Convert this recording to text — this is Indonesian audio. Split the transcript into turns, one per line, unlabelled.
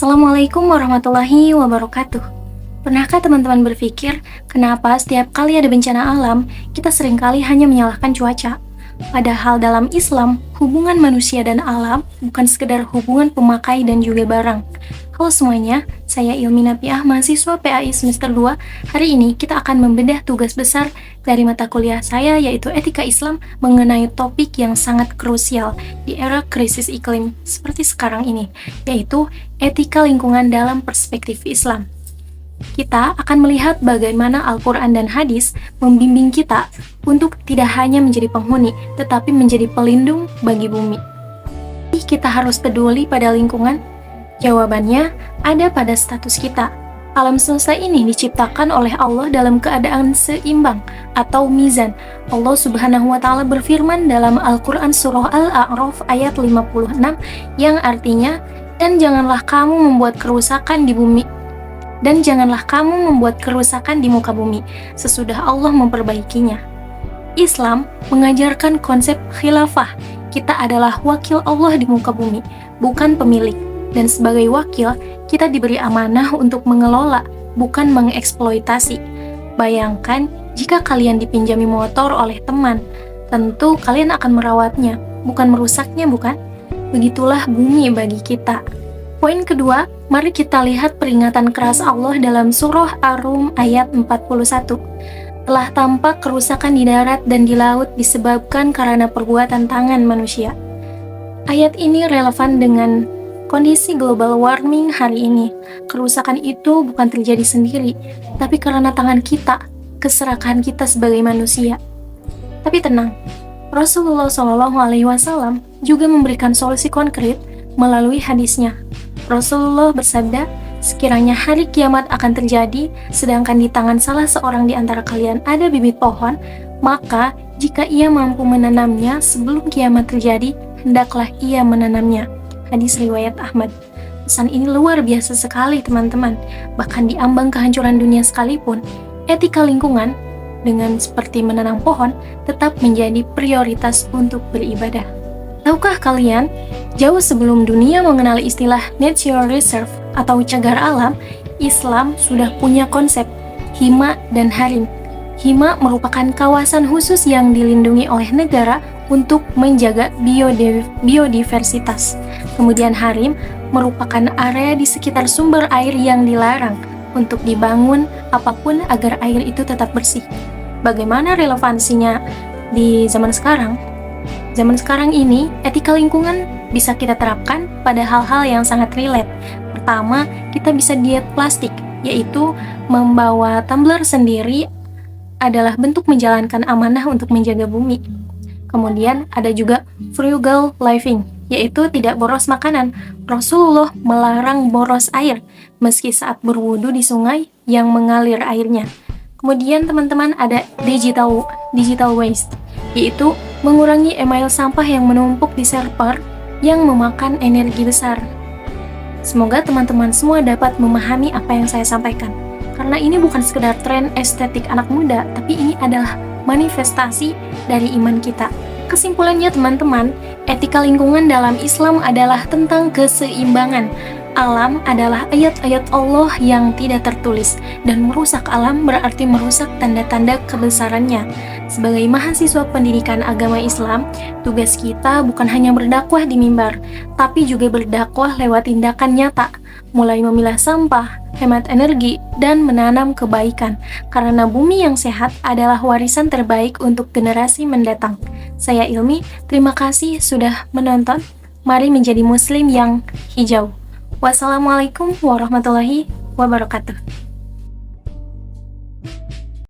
Assalamualaikum warahmatullahi wabarakatuh. Pernahkah teman-teman berpikir, kenapa setiap kali ada bencana alam, kita seringkali hanya menyalahkan cuaca? Padahal dalam Islam, hubungan manusia dan alam bukan sekedar hubungan pemakai dan juga barang. Halo semuanya, saya Ilmi Napiah, mahasiswa PAI semester 2. Hari ini kita akan membedah tugas besar dari mata kuliah saya, yaitu Etika Islam, mengenai topik yang sangat krusial di era krisis iklim seperti sekarang ini, yaitu etika lingkungan dalam perspektif Islam. Kita akan melihat bagaimana Al-Quran dan hadis membimbing kita untuk tidak hanya menjadi penghuni, tetapi menjadi pelindung bagi bumi. Kita harus peduli pada lingkungan. Jawabannya ada pada status kita. Alam semesta ini diciptakan oleh Allah dalam keadaan seimbang atau mizan. Allah Subhanahu wa Ta'ala berfirman dalam Al-Quran surah Al-A'raf ayat 56 yang artinya, dan janganlah kamu membuat kerusakan di bumi. Dan janganlah kamu membuat kerusakan di muka bumi sesudah Allah memperbaikinya. Islam mengajarkan konsep khilafah. Kita adalah wakil Allah di muka bumi, bukan pemilik. Dan sebagai wakil, kita diberi amanah untuk mengelola, bukan mengeksploitasi. Bayangkan jika kalian dipinjami motor oleh teman, tentu kalian akan merawatnya, bukan merusaknya, bukan? Begitulah bumi bagi kita. Poin kedua, mari kita lihat peringatan keras Allah dalam surah Ar-Rum ayat 41. Telah tampak kerusakan di darat dan di laut disebabkan karena perbuatan tangan manusia. Ayat ini relevan dengan kondisi global warming hari ini. Kerusakan itu bukan terjadi sendiri, tapi karena tangan kita, keserakahan kita sebagai manusia. Tapi tenang, Rasulullah SAW juga memberikan solusi konkret melalui hadisnya. Rasulullah bersabda, sekiranya hari kiamat akan terjadi, sedangkan di tangan salah seorang di antara kalian ada bibit pohon, maka jika ia mampu menanamnya sebelum kiamat terjadi, hendaklah ia menanamnya. Hadis riwayat Ahmad. Pesan ini luar biasa sekali teman-teman. Bahkan di ambang kehancuran dunia sekalipun, etika lingkungan dengan seperti menanam pohon tetap menjadi prioritas untuk beribadah. Tahukah kalian, jauh sebelum dunia mengenal istilah nature reserve atau cagar alam, Islam sudah punya konsep hima dan harim. Hima merupakan kawasan khusus yang dilindungi oleh negara untuk menjaga biodiversitas. Kemudian harim merupakan area di sekitar sumber air yang dilarang untuk dibangun apapun agar air itu tetap bersih. Bagaimana relevansinya di zaman sekarang? Zaman sekarang ini, etika lingkungan bisa kita terapkan pada hal-hal yang sangat relate. Pertama, kita bisa diet plastik, yaitu membawa tumbler sendiri adalah bentuk menjalankan amanah untuk menjaga bumi. Kemudian ada juga frugal living, yaitu tidak boros makanan. Rasulullah melarang boros air, meski saat berwudu di sungai yang mengalir airnya. Kemudian teman-teman ada digital waste, yaitu mengurangi email sampah yang menumpuk di server yang memakan energi besar. Semoga teman-teman semua dapat memahami apa yang saya sampaikan. Karena ini bukan sekedar tren estetik anak muda, tapi ini adalah manifestasi dari iman kita. Kesimpulannya teman-teman, etika lingkungan dalam Islam adalah tentang keseimbangan. Alam adalah ayat-ayat Allah yang tidak tertulis, dan merusak alam berarti merusak tanda-tanda kebesarannya. Sebagai mahasiswa pendidikan agama Islam, tugas kita bukan hanya berdakwah di mimbar, tapi juga berdakwah lewat tindakan nyata, mulai memilah sampah, hemat energi, dan menanam kebaikan, karena bumi yang sehat adalah warisan terbaik untuk generasi mendatang. Saya Ilmi, terima kasih sudah menonton. Mari menjadi muslim yang hijau. Wassalamualaikum warahmatullahi wabarakatuh.